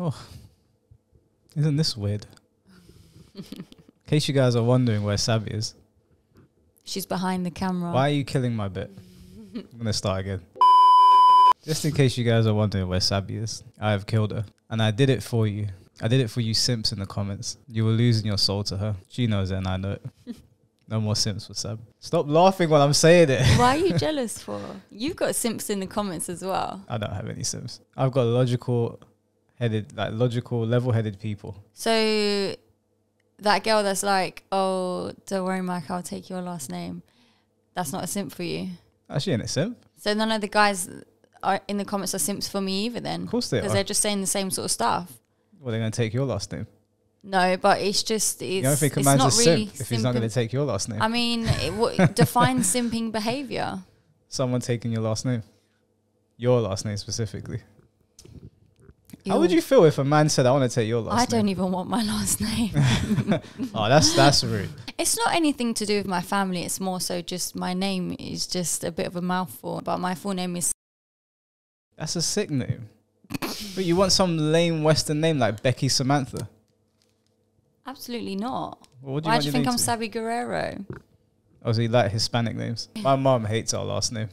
Oh, isn't this weird? In case you guys are wondering where Sabby is. She's behind the camera. Why are you killing my bit? I'm going to start again. Just in case you guys are wondering where Sabby is, I have killed her. And I did it for you. I did it for you simps in the comments. You were losing your soul to her. She knows it and I know it. No more simps for Sab. Stop laughing while I'm saying it. Why are you jealous for? You've got simps in the comments as well. I don't have any simps. I've got logical, level-headed people. So that girl that's like, oh, don't worry, Mike, I'll take your last name. That's not a simp for you. Actually, ain't a simp. So none of the guys are in the comments are simps for me either then? Of course they are. Because they're just saying the same sort of stuff. Well, they're going to take your last name. No, but it's just, You don't think a it's man's not a really simp if he's not going to take your last name? I mean, define simping behaviour. Someone taking your last name. Your last name specifically. How would you feel if a man said, I want to take your last name? I don't even want my last name. Oh, that's rude. It's not anything to do with my family. It's more so just my name is just a bit of a mouthful. But my full name is... That's a sick name. But you want some lame Western name like Becky Samantha? Absolutely not. Well, Why do you think I'm Sabby Guerrero? Oh, so you like Hispanic names? My mom hates our last name.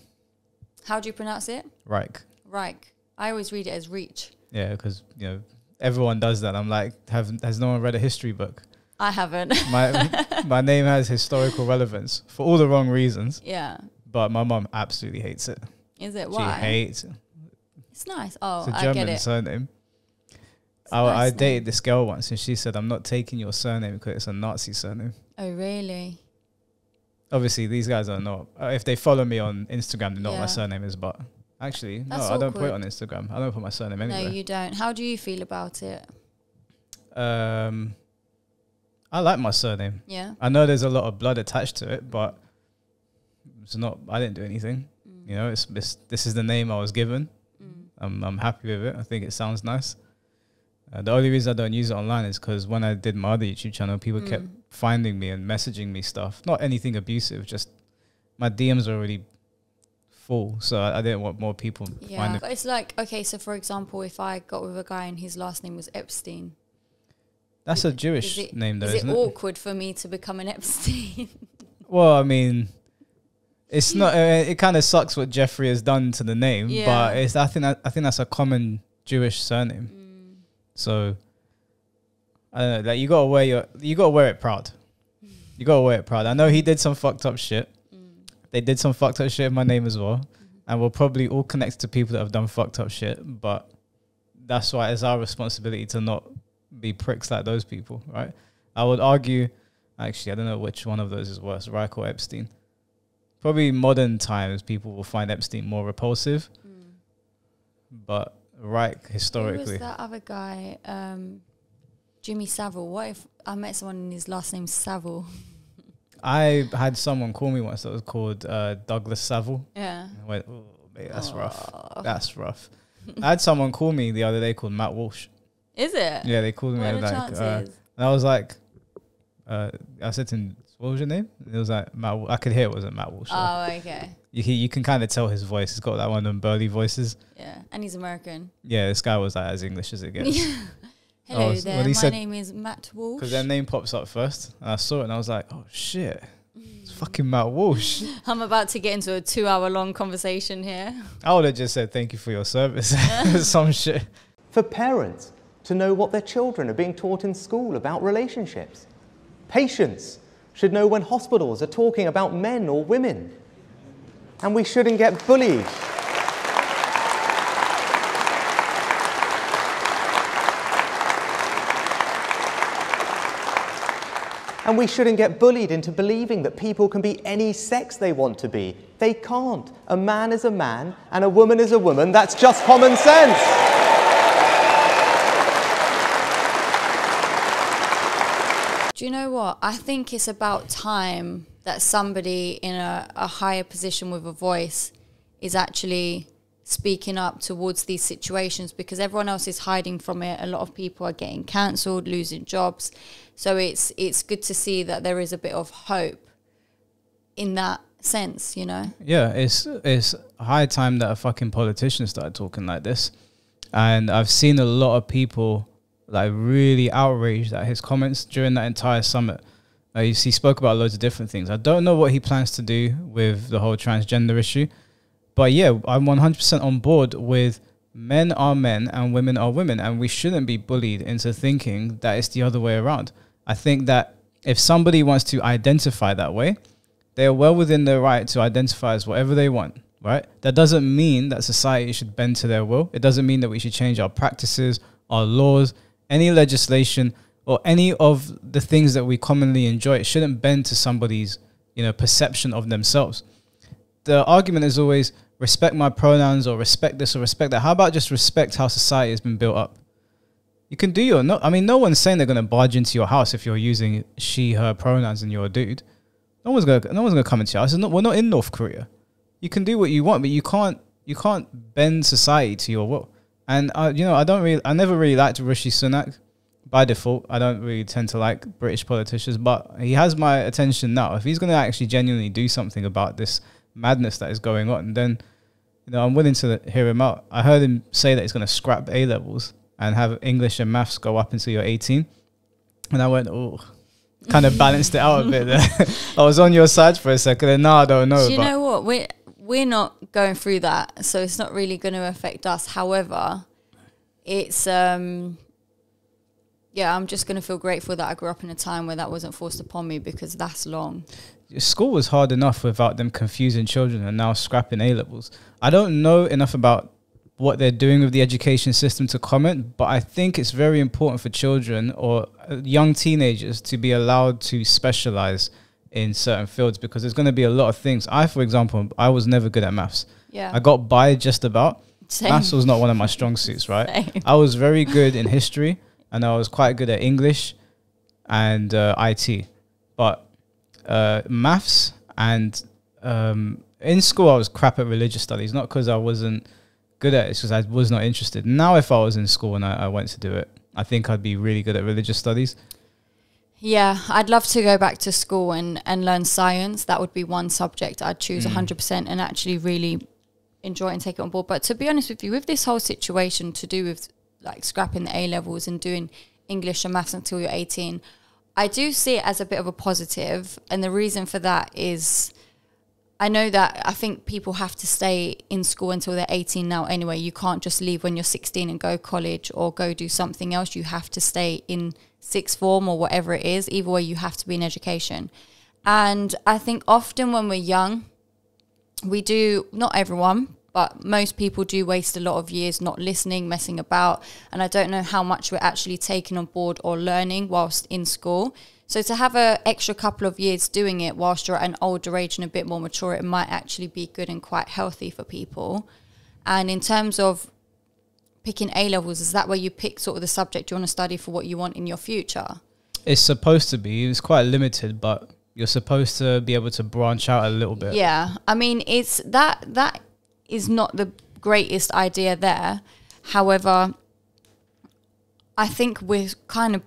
How do you pronounce it? Reich. Reich. I always read it as Reach. Yeah, because, you know, everyone does that. I'm like, has no one read a history book? I haven't. My name has historical relevance for all the wrong reasons. Yeah. But my mom absolutely hates it. Is it? Why? She hates it. It's nice. Oh, it's a I get German it. surname. Nice I name. dated this girl once and she said, I'm not taking your surname because it's a Nazi surname. Oh, really? Obviously, these guys don't know. If they follow me on Instagram, they know what my Yeah. surname is. But actually, That's no, I don't put it awkward. on Instagram. I don't put my surname anywhere. No, you don't. How do you feel about it? I like my surname. Yeah. I know there's a lot of blood attached to it, but it's not. I didn't do anything. You know, this is the name I was given. I'm happy with it. I think it sounds nice. The only reason I don't use it online is because when I did my other YouTube channel, people kept finding me and messaging me stuff. Not anything abusive, just my DMs are already full. So I didn't want more people Yeah. finding. But it's like, okay, so for example, if I got with a guy and his last name was Epstein. That's a Jewish name though, isn't Is it? it awkward for me to become an Epstein? Well, I mean, it's not. It kind of sucks what Jeffrey has done to the name, Yeah. but I think that's a common Jewish surname. So I don't know. Like you gotta wear it proud. You gotta wear it proud. I know he did some fucked up shit. They did some fucked up shit in my name as well, and we're probably all connected to people that have done fucked up shit. But that's why it's our responsibility to not be pricks like those people, right? I would argue. Actually, I don't know which one of those is worse, Reich or Epstein. Probably modern times, people will find Epstein more repulsive. But Reich, Who historically. was that other guy? Jimmy Savile. What if I met someone and his last name's Savile? I had someone call me once that was called Douglas Savile. Yeah. I went, oh, mate, that's rough. That's rough. I had someone call me the other day called Matt Walsh. Is it? Yeah, they called me. What are the Like, chances? and I was like, I said to him, what was your name? And it was like, Matt. I could hear it wasn't Matt Walsh. Oh, okay. You can kind of tell his voice. He's got that one of them burly voices. Yeah. And he's American. Yeah, this guy was like as English as it gets. Hello when there. he My said- name is Matt Walsh. Because their name pops up first. And I saw it and I was like, oh shit. It's fucking Matt Walsh. I'm about to get into a 2-hour-long conversation here. I would have just said thank you for your service. Some shit. For parents to know what their children are being taught in school about relationships. Patients should know when hospitals are talking about men or women. And we shouldn't get bullied. And we shouldn't get bullied into believing that people can be any sex they want to be. They can't. A man is a man and a woman is a woman. That's just common sense. Do you know what? I think it's about time that somebody in a higher position with a voice is actually speaking up towards these situations, because everyone else is hiding from it. A lot of people are getting cancelled, losing jobs. So it's good to see that there is a bit of hope in that sense, you know? Yeah, it's high time that a fucking politician started talking like this. And I've seen a lot of people like really outraged at his comments during that entire summit. He spoke about loads of different things. I don't know what he plans to do with the whole transgender issue, but yeah, I'm 100% on board with men are men and women are women, and we shouldn't be bullied into thinking that it's the other way around. I think that if somebody wants to identify that way, they are well within their right to identify as whatever they want, right? That doesn't mean that society should bend to their will. It doesn't mean that we should change our practices, our laws, any legislation, or any of the things that we commonly enjoy. It shouldn't bend to somebody's, perception of themselves. The argument is always respect my pronouns or respect this or respect that. How about just respect how society has been built up? You can do your no. I mean, no one's saying they're going to barge into your house if you're using she, her pronouns and you're a dude. No one's gonna come into your house. We're not in North Korea. You can do what you want, but you can't bend society to your will. And I never really liked Rishi Sunak. By default, I don't really tend to like British politicians, but he has my attention now. If he's going to actually genuinely do something about this madness that is going on, then I'm willing to hear him out. I heard him say that he's going to scrap A levels and have English and maths go up until you're 18, and I went, oh, kind of balanced it out a bit there. I was on your side for a second, and now I don't know. Do you know what? We're not going through that, so it's not really going to affect us. However, it's I'm just going to feel grateful that I grew up in a time where that wasn't forced upon me, because that's long. School was hard enough without them confusing children and now scrapping A levels. I don't know enough about what they're doing with the education system to comment, but I think it's very important for children or young teenagers to be allowed to specialize in certain fields, because there's going to be a lot of things. For example, I was never good at maths. Yeah. I got by just about. Same. Maths was not one of my strong suits, right? Same. I was very good in history, and I was quite good at English and IT. But maths and in school, I was crap at religious studies, not because I wasn't good at it, it's because I was not interested. Now, if I was in school and I went to do it, I think I'd be really good at religious studies. Yeah, I'd love to go back to school and learn science. That would be one subject I'd choose 100% and actually really enjoy and take it on board. But to be honest with you, with this whole situation to do with like scrapping the A levels and doing English and maths until you're 18, I do see it as a bit of a positive. And the reason for that is I know that I think people have to stay in school until they're 18 now anyway. You can't just leave when you're 16 and go college or go do something else. You have to stay in sixth form or whatever it is. Either way, you have to be in education. And I think often when we're young, we do, not everyone, but most people do waste a lot of years not listening, messing about. And I don't know how much we're actually taking on board or learning whilst in school. So to have an extra couple of years doing it whilst you're at an older age and a bit more mature, it might actually be good and quite healthy for people. And in terms of picking A levels, is that where you pick sort of the subject you want to study for what you want in your future? It's supposed to be. It's quite limited, but you're supposed to be able to branch out a little bit. Yeah, I mean, it's that is not the greatest idea there. However, I think we're kind of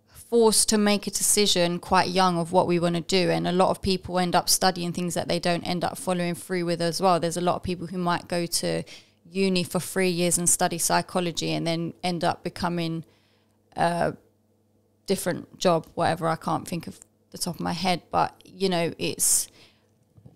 forced to make a decision quite young of what we want to do, and a lot of people end up studying things that they don't end up following through with as well. There's a lot of people who might go to uni for 3 years and study psychology and then end up becoming a different job, whatever. I can't think of the top of my head, but you know,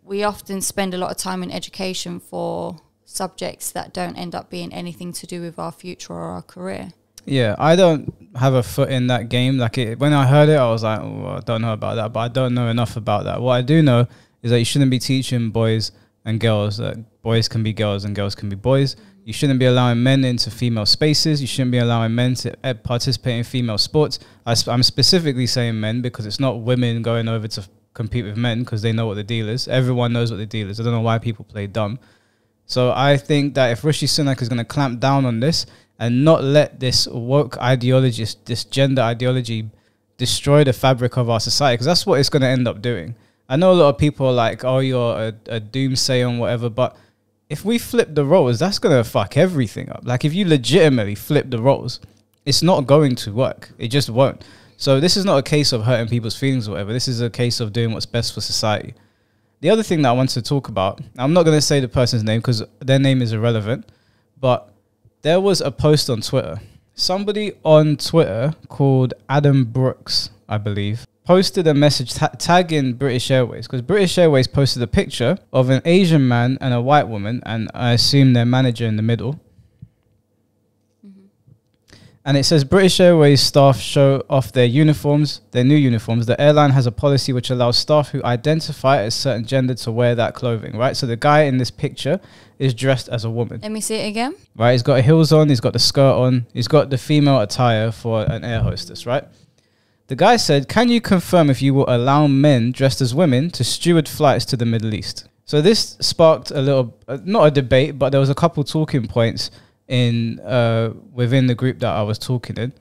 we often spend a lot of time in education for subjects that don't end up being anything to do with our future or our career. Yeah, I don't have a foot in that game. When I heard it, I was like, oh, I don't know about that, but I don't know enough about that. What I do know is that you shouldn't be teaching boys and girls that boys can be girls and girls can be boys. You shouldn't be allowing men into female spaces. You shouldn't be allowing men to participate in female sports. I'm specifically saying men because it's not women going over to compete with men because they know what the deal is. Everyone knows what the deal is. I don't know why people play dumb. So I think that if Rishi Sunak is going to clamp down on this and not let this woke ideology, this gender ideology destroy the fabric of our society, because that's what it's going to end up doing. I know a lot of people are like, oh, you're a doomsayer and whatever, but if we flip the roles, that's going to fuck everything up. Like, if you legitimately flip the roles, it's not going to work. It just won't. So this is not a case of hurting people's feelings or whatever. This is a case of doing what's best for society. The other thing that I want to talk about, I'm not going to say the person's name because their name is irrelevant, but there was a post on Twitter. Somebody on Twitter called Adam Brooks, I believe, posted a message tagging British Airways, because British Airways posted a picture of an Asian man and a white woman, and I assume their manager in the middle. And it says British Airways staff show off their uniforms, their new uniforms. The airline has a policy which allows staff who identify as certain gender to wear that clothing, right? So the guy in this picture is dressed as a woman. Let me see it again. Right, he's got heels on, he's got the skirt on, he's got the female attire for an air hostess, right? The guy said, can you confirm if you will allow men dressed as women to steward flights to the Middle East? So this sparked a little, not a debate, but there was a couple talking points in within the group that I was talking in.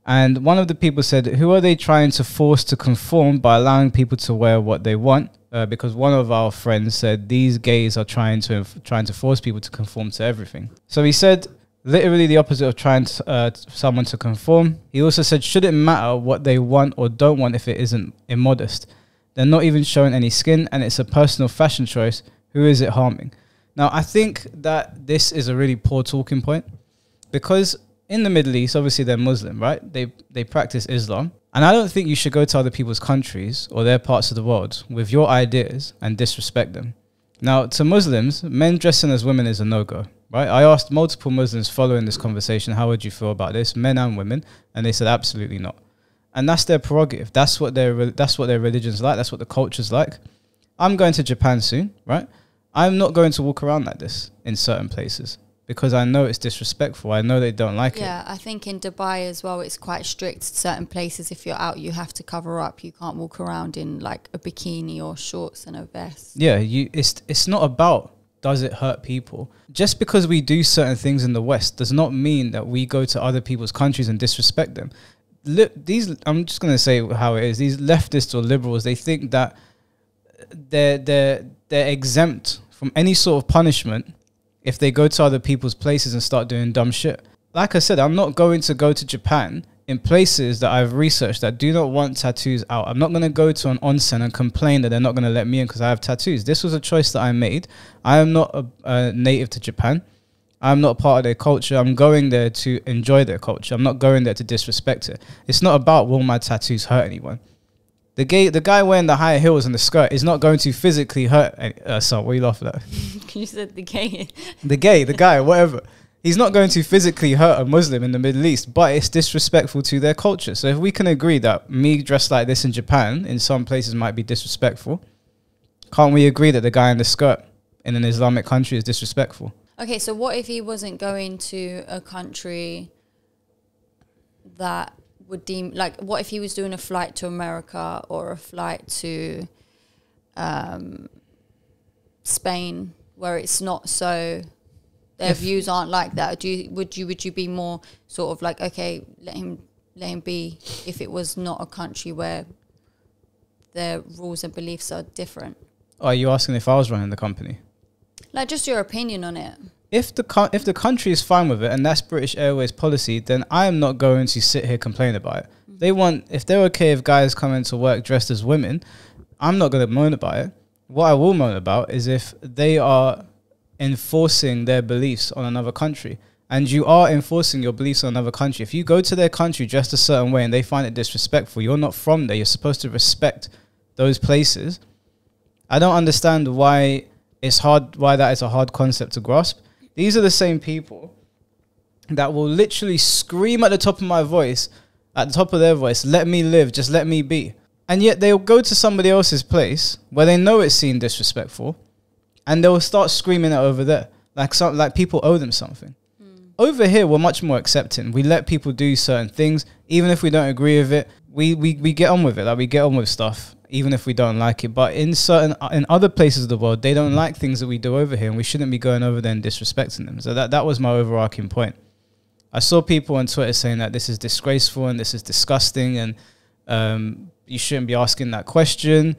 And one of the people said, who are they trying to force to conform by allowing people to wear what they want? Because one of our friends said these gays are trying to force people to conform to everything. So he said literally the opposite of trying to, someone to conform. He also said, shouldn't matter what they want or don't want if it isn't immodest. They're not even showing any skin, and it's a personal fashion choice. Who is it harming? Now, I think that this is a really poor talking point, because in the Middle East, obviously they're Muslim, right? They practice Islam. And I don't think you should go to other people's countries or their parts of the world with your ideas and disrespect them. Now, to Muslims, men dressing as women is a no-go, right? I asked multiple Muslims following this conversation, how would you feel about this, men and women? And they said absolutely not. And that's their prerogative. That's what their religion's like. That's what the culture's like. I'm going to Japan soon, right? I'm not going to walk around like this in certain places because I know it's disrespectful. I know they don't like it. Yeah, I think in Dubai as well, it's quite strict. Certain places, if you're out, you have to cover up. You can't walk around in like a bikini or shorts and a vest. Yeah, it's not about does it hurt people. Just because we do certain things in the West does not mean that we go to other people's countries and disrespect them. I'm just going to say how it is. These leftists or liberals, they think that they're exempt from any sort of punishment if they go to other people's places and start doing dumb shit. Like I said, I'm not going to go to Japan in places that I've researched that do not want tattoos out. I'm not going to go to an onsen and complain that they're not going to let me in because I have tattoos. This was a choice that I made. I am not a native to Japan. I'm not part of their culture. I'm going there to enjoy their culture. I'm not going there to disrespect it. It's not about will my tattoos hurt anyone. The guy wearing the high heels and the skirt is not going to physically hurt. Sorry, what are you laughing at? You said the gay. The guy, whatever. He's not going to physically hurt a Muslim in the Middle East, but it's disrespectful to their culture. So if we can agree that me dressed like this in Japan, in some places might be disrespectful, can't we agree that the guy in the skirt in an Islamic country is disrespectful? Okay, so what if he wasn't going to a country that would deem, like, what if he was doing a flight to America or a flight to Spain, where it's not so, their views aren't like that? Would you be more sort of like, okay, let him be, if it was not a country where their rules and beliefs are different? Are you asking if I was running the company? Like, just your opinion on it. If the country is fine with it and that's British Airways policy, then I am not going to sit here complain about it. If they're okay if guys come into work dressed as women, I'm not going to moan about it. What I will moan about is if they are enforcing their beliefs on another country. And you are enforcing your beliefs on another country. If you go to their country dressed a certain way and they find it disrespectful, you're not from there. You're supposed to respect those places. I don't understand why that is a hard concept to grasp. These are the same people that will literally scream at the top of their voice, let me live, just let me be. And yet they'll go to somebody else's place where they know it's seen disrespectful and they'll start screaming it over there. Like people owe them something. Over here, we're much more accepting. We let people do certain things. Even if we don't agree with it, we get on with it. Like, we get on with stuff, even if we don't like it. But in other places of the world, they don't like things that we do over here, and we shouldn't be going over there and disrespecting them. So that was my overarching point. I saw people on Twitter saying that this is disgraceful and this is disgusting and you shouldn't be asking that question.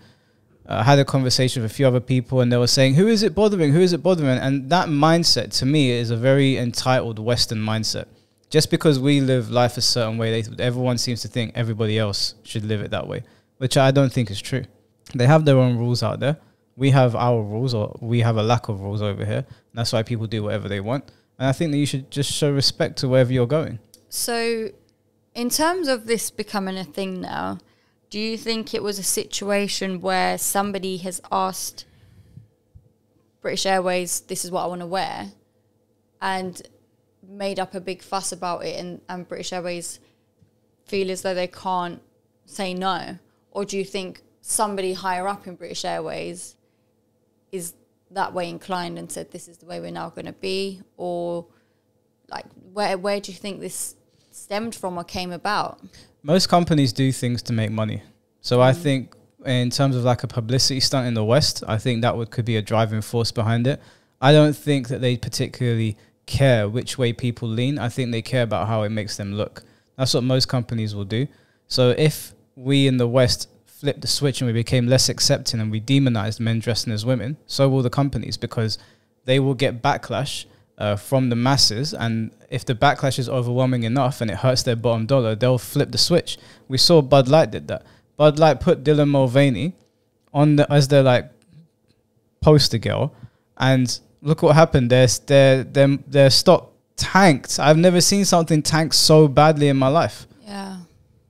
I had a conversation with a few other people and they were saying, who is it bothering? Who is it bothering? And that mindset, to me, is a very entitled Western mindset. Just because we live life a certain way, everyone seems to think everybody else should live it that way, which I don't think is true. They have their own rules out there. We have our rules, or we have a lack of rules over here. That's why people do whatever they want. And I think that you should just show respect to wherever you're going. So, in terms of this becoming a thing now, do you think it was a situation where somebody has asked British Airways, this is what I want to wear, and made up a big fuss about it, and British Airways feel as though they can't say no? Or do you think somebody higher up in British Airways is that way inclined and said, this is the way we're now going to be? Or like, where do you think this stemmed from or came about? Most companies do things to make money. So I think in terms of like a publicity stunt in the West, I think that could be a driving force behind it. I don't think that they particularly care which way people lean. I think they care about how it makes them look. That's what most companies will do. So if we in the West flipped the switch and we became less accepting and we demonized men dressing as women, so will the companies, because they will get backlash from the masses. And if the backlash is overwhelming enough and it hurts their bottom dollar, they'll flip the switch. We saw Bud Light did that. Bud Light put Dylan Mulvaney on as their like poster girl, and look what happened. Their stock tanked. I've never seen something tank so badly in my life. Yeah.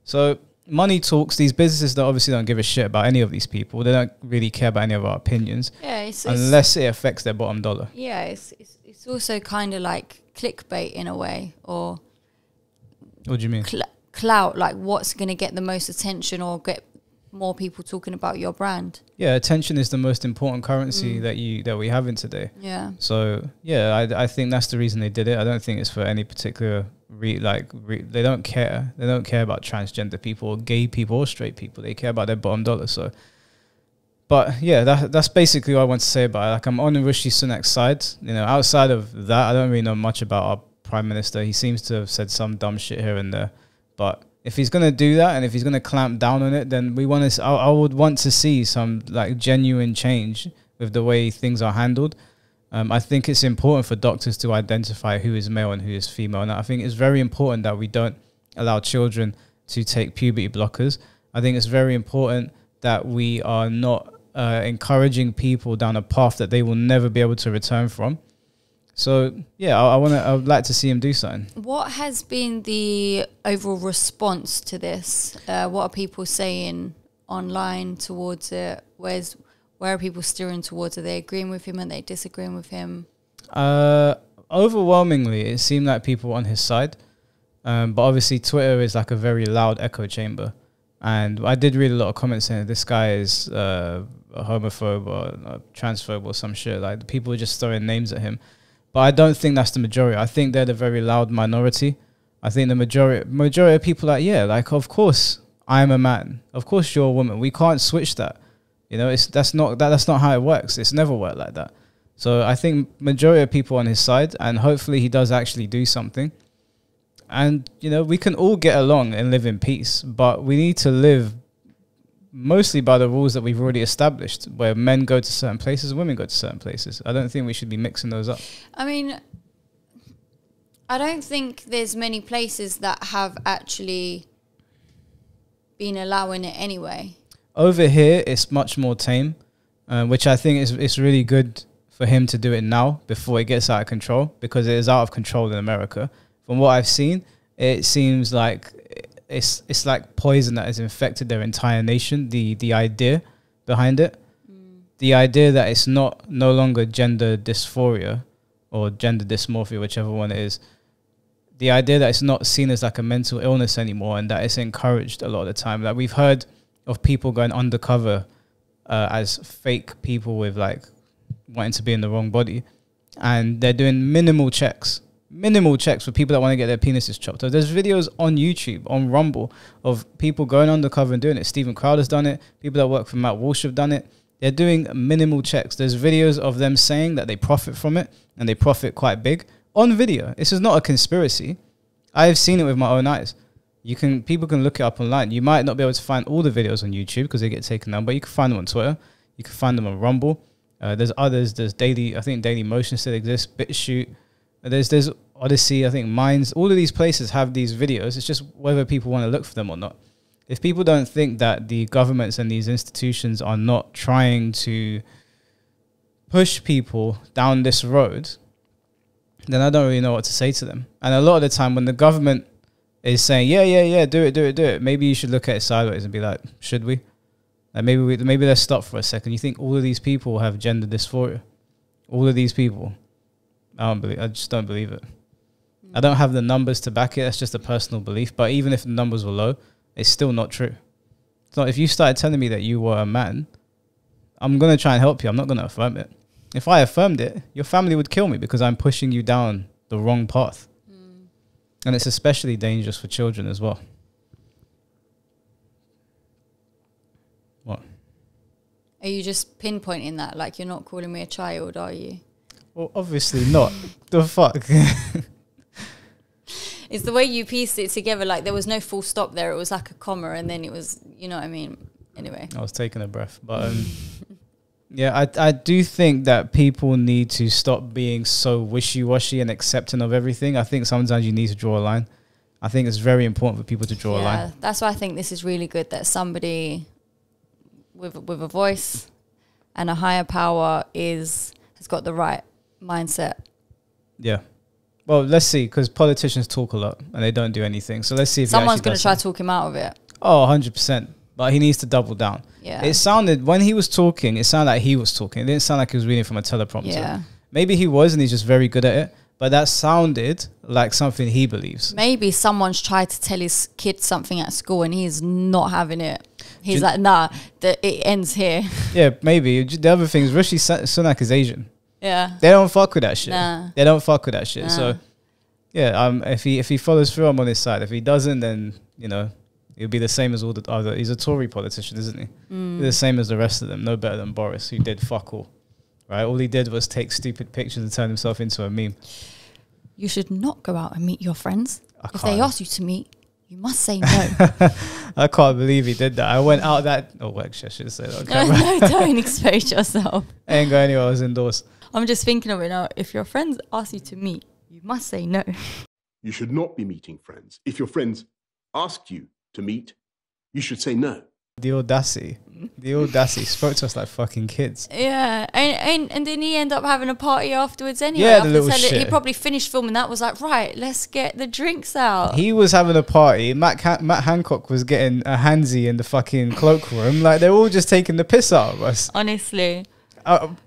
So money talks. These businesses that obviously don't give a shit about any of these people. They don't really care about any of our opinions. Yeah, unless it affects their bottom dollar. Yeah, it's also kind of like clickbait in a way, or what do you mean? Clout, like what's going to get the most attention or get more people talking about your brand. Yeah, attention is the most important currency that we have in today. Yeah. So yeah, I think that's the reason they did it. I don't think it's for any particular they don't care. They don't care about transgender people or gay people or straight people. They care about their bottom dollar. So, but yeah, that's basically what I want to say about it. Like, I'm on Rishi Sunak's side. You know, outside of that, I don't really know much about our prime minister. He seems to have said some dumb shit here and there, but if he's going to do that and if he's going to clamp down on it, then I would want to see some like genuine change with the way things are handled. I think it's important for doctors to identify who is male and who is female. And I think it's very important that we don't allow children to take puberty blockers. I think it's very important that we are not encouraging people down a path that they will never be able to return from. So yeah, I would like to see him do something. What has been the overall response to this? What are people saying online towards it? Where are people steering towards? Are they agreeing with him? Are they disagreeing with him? Overwhelmingly, it seemed like people were on his side. But obviously Twitter is like a very loud echo chamber. And I did read a lot of comments saying this guy is a homophobe or a transphobe or some shit. Like, people were just throwing names at him. But I don't think that's the majority. I think they're the very loud minority. I think the majority of people are like, yeah, like, of course I'm a man. Of course you're a woman. We can't switch that. You know, that's not how it works. It's never worked like that. So I think majority of people on his side, and hopefully he does actually do something. And, you know, we can all get along and live in peace, but we need to live mostly by the rules that we've already established, where men go to certain places and women go to certain places. I don't think we should be mixing those up. I mean, I don't think there's many places that have actually been allowing it anyway. Over here, it's much more tame, which I think it's really good for him to do it now before it gets out of control, because it is out of control in America. From what I've seen, it seems like it's like poison that has infected their entire nation. The idea behind it, the idea that it's no longer gender dysphoria or gender dysmorphia, whichever one it is. The idea that it's not seen as like a mental illness anymore, and that it's encouraged a lot of the time. Like, we've heard of people going undercover as fake people with like wanting to be in the wrong body, and they're doing minimal checks for people that want to get their penises chopped. So there's videos on YouTube, on Rumble, of people going undercover and doing it. Steven Crowder's done it. People that work for Matt Walsh have done it. They're doing minimal checks. There's videos of them saying that they profit from it, and they profit quite big on video. This is not a conspiracy. I've seen it with my own eyes. People can look it up online. You might not be able to find all the videos on YouTube because they get taken down, but you can find them on Twitter. You can find them on Rumble. There's others. There's Daily Motion still exists. BitChute. There's Odyssey, I think Minds. All of these places have these videos. It's just whether people want to look for them or not. If people don't think that the governments and these institutions are not trying to push people down this road, then I don't really know what to say to them. And a lot of the time when the government is saying, yeah, do it, maybe you should look at it sideways and be like, should we? Like maybe let's stop for a second. You think all of these people have gender dysphoria? All of these people? I just don't believe it. I don't have the numbers to back it. That's just a personal belief. But even if the numbers were low, it's still not true. So if you started telling me that you were a man, I'm going to try and help you. I'm not going to affirm it. If I affirmed it, your family would kill me because I'm pushing you down the wrong path. And it's especially dangerous for children as well. What? Are you just pinpointing that? Like, you're not calling me a child, are you? Well, obviously not. The fuck? It's the way you pieced it together. Like, there was no full stop there. It was like a comma, and then it was, you know what I mean? Anyway. I was taking a breath. But yeah, I do think that people need to stop being so wishy-washy and accepting of everything. I think sometimes you need to draw a line. I think it's very important for people to draw a line. Yeah, that's why I think this is really good, that somebody with a voice and a higher power has got the right mindset. Yeah. Well, let's see, because politicians talk a lot and they don't do anything. So let's see if someone's going to try to talk him out of it. Oh, 100%. But he needs to double down. Yeah. It sounded, when he was talking, it sounded like he was talking. It didn't sound like he was reading from a teleprompter. Yeah. Maybe he was and he's just very good at it. But that sounded like something he believes. Maybe someone's tried to tell his kid something at school and he's not having it. He's like, nah, it ends here. Yeah, maybe. The other thing is Rishi Sunak is Asian. Yeah. They don't fuck with that shit. Nah. They don't fuck with that shit. Nah. So, yeah, if he follows through, I'm on his side. If he doesn't, then, you know, he'll be the same as all the other. He's a Tory politician, isn't he? He's the same as the rest of them. No better than Boris, who did fuck all. Right? All he did was take stupid pictures and turn himself into a meme. You should not go out and meet your friends. If they ask you to meet, you must say no. I can't believe he did that. I went out that... Oh, actually, I should say that on camera. No, don't expose yourself. I ain't going anywhere. I was indoors. I'm just thinking of it now. If your friends ask you to meet, you must say no. You should not be meeting friends. If your friends ask you to meet, you should say no. The audacity. Spoke to us like fucking kids. Yeah, and then he ended up having a party afterwards anyway. Yeah, the little shit. He probably finished filming that, was like, right, let's get the drinks out. He was having a party. Matt Hancock was getting a handsy in the fucking cloakroom. Like, they're all just taking the piss out of us. Honestly.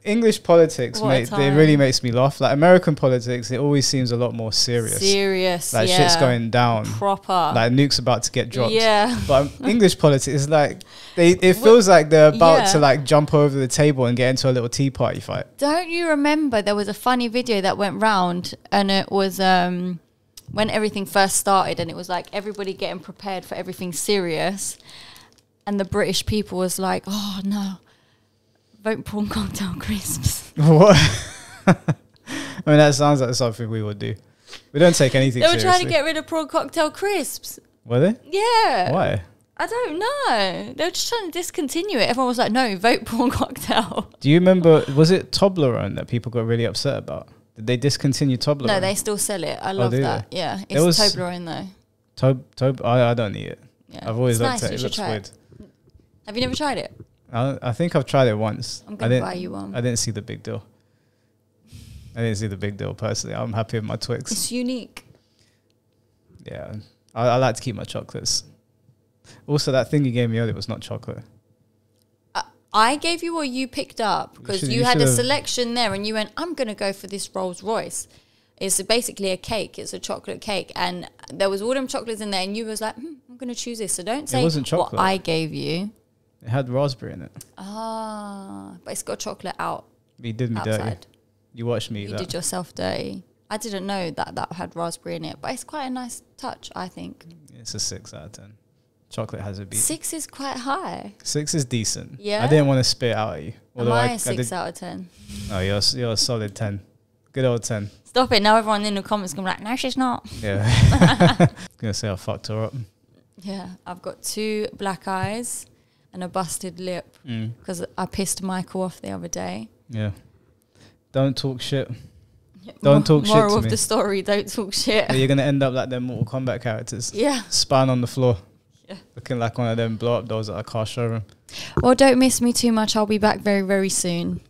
English politics, What mate, it really makes me laugh. Like, American politics, it always seems a lot more serious. Like, yeah. shit's going down. Proper. Like, nuke's about to get dropped. Yeah. But English politics is like, it feels like they're about to, like, jump over the table and get into a little tea party fight. Don't you remember there was a funny video that went round, and it was when everything first started, and it was like everybody getting prepared for everything serious, and the British people was like, oh no, vote prawn cocktail crisps. What? I mean, that sounds like something we would do. We don't take anything seriously. They were trying to get rid of prawn cocktail crisps. Were they? Yeah. Why? I don't know. They were just trying to discontinue it. Everyone was like, no, vote prawn cocktail. Do you remember, was it Toblerone that people got really upset about? Did they discontinue Toblerone? No, they still sell it. I love that. They? Yeah. It's Toblerone though. I don't eat it. Yeah. I've always looked at it. It looks weird. Have you never tried it? I think I've tried it once. I'm going to buy you one. I didn't see the big deal. Personally. I'm happy with my Twix. It's unique. Yeah. I like to keep my chocolates. Also, that thing you gave me earlier was not chocolate. I gave you what you picked up, because you had a selection there and you went, I'm going to go for this Rolls Royce. It's basically a cake. It's a chocolate cake. And there was all them chocolates in there and you was like, I'm going to choose this. So don't say it wasn't chocolate. What I gave you. It had raspberry in it. But it's got chocolate out. You did me outside. dirty. You watched me. You did yourself dirty. I didn't know that had raspberry in it, but it's quite a nice touch, I think. It's a 6 out of 10. Chocolate has a beat. 6 is quite high. 6 is decent. Yeah. I didn't want to spit it out at you. Am I a 6 out of 10? Oh, you're a solid 10. Good old 10. Stop it. Now everyone in the comments going to be like, no, she's not. Yeah. I'm going to say I fucked her up. Yeah. I've got 2 black eyes and a busted lip because I pissed Michael off the other day. Yeah. Don't talk shit. Don't talk shit to me. Moral of the story, don't talk shit. You're going to end up like them Mortal Kombat characters. Yeah. Spine on the floor. Yeah. Looking like one of them blow-up dolls at a car showroom. Well, don't miss me too much. I'll be back very, very soon.